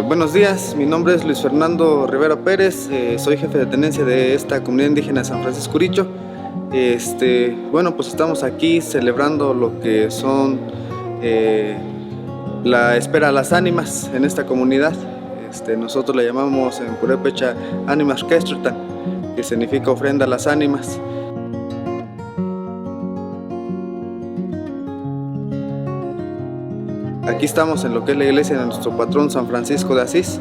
Buenos días, mi nombre es Luis Fernando Rivera Pérez, soy jefe de tenencia de esta comunidad indígena de San Francisco Uricho. Bueno, pues estamos aquí celebrando lo que son la espera a las ánimas en esta comunidad. Nosotros la llamamos en purépecha Ánimas Kestrtan, que significa ofrenda a las ánimas. Aquí estamos en lo que es la iglesia de nuestro patrón San Francisco de Asís.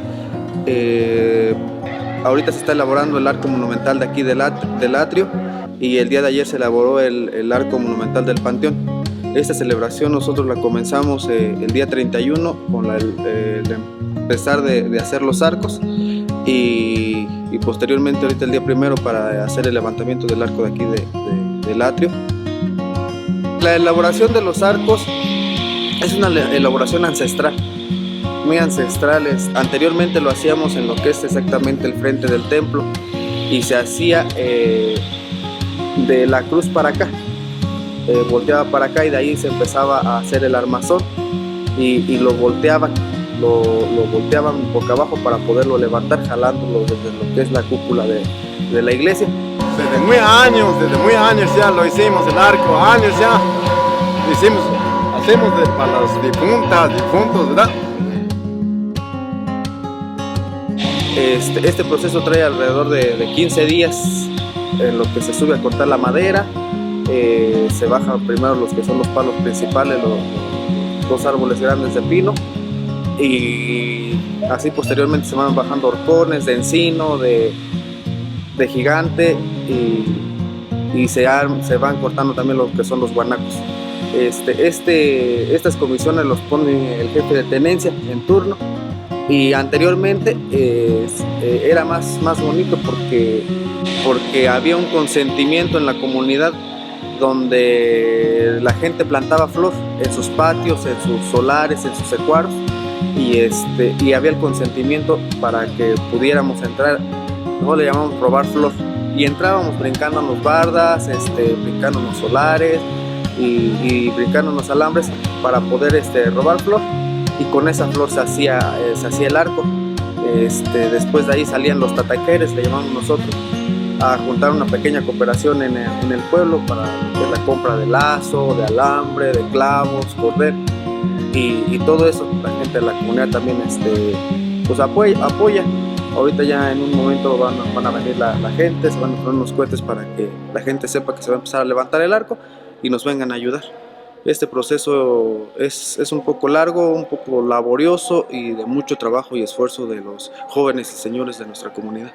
Ahorita se está elaborando el arco monumental de aquí del atrio, y el día de ayer se elaboró el arco monumental del panteón. Esta celebración nosotros la comenzamos el día 31 con el empezar de hacer los arcos, y posteriormente ahorita el día primero para hacer el levantamiento del arco de aquí del atrio. La elaboración de los arcos es una elaboración ancestral, muy ancestral. Anteriormente lo hacíamos en lo que es exactamente el frente del templo, y se hacía de la cruz para acá, volteaba para acá, y de ahí se empezaba a hacer el armazón, y lo volteaban boca abajo para poderlo levantar, jalándolo desde lo que es la cúpula de la iglesia. Desde muy años ya lo hicimos, el arco, años ya hicimos. Hacemos para las difuntos, ¿verdad? Este proceso trae alrededor de 15 días en lo que se sube a cortar la madera. Se bajan primero los que son los palos principales, los dos árboles grandes de pino, y así posteriormente se van bajando horcones de encino, de gigante, y se van cortando también los que son los guanacos. Estas comisiones los pone el jefe de tenencia en turno, y anteriormente era más bonito porque había un consentimiento en la comunidad, donde la gente plantaba flor en sus patios, en sus solares, en sus secuaros, y había el consentimiento para que pudiéramos entrar. Nosotros le llamamos robar flor, y entrábamos brincando en los bardas, brincando en los solares, y brincando en los alambres para poder robar flor, y con esa flor se hacía el arco. Después de ahí salían los tataqueres, le llamamos nosotros, a juntar una pequeña cooperación en el pueblo para la compra de lazo, de alambre, de clavos, cordel, y todo eso. La gente de la comunidad también pues apoya. Ahorita ya en un momento van a venir la gente, se van a poner unos cohetes para que la gente sepa que se va a empezar a levantar el arco y nos vengan a ayudar. Este proceso es un poco largo, un poco laborioso, y de mucho trabajo y esfuerzo de los jóvenes y señores de nuestra comunidad.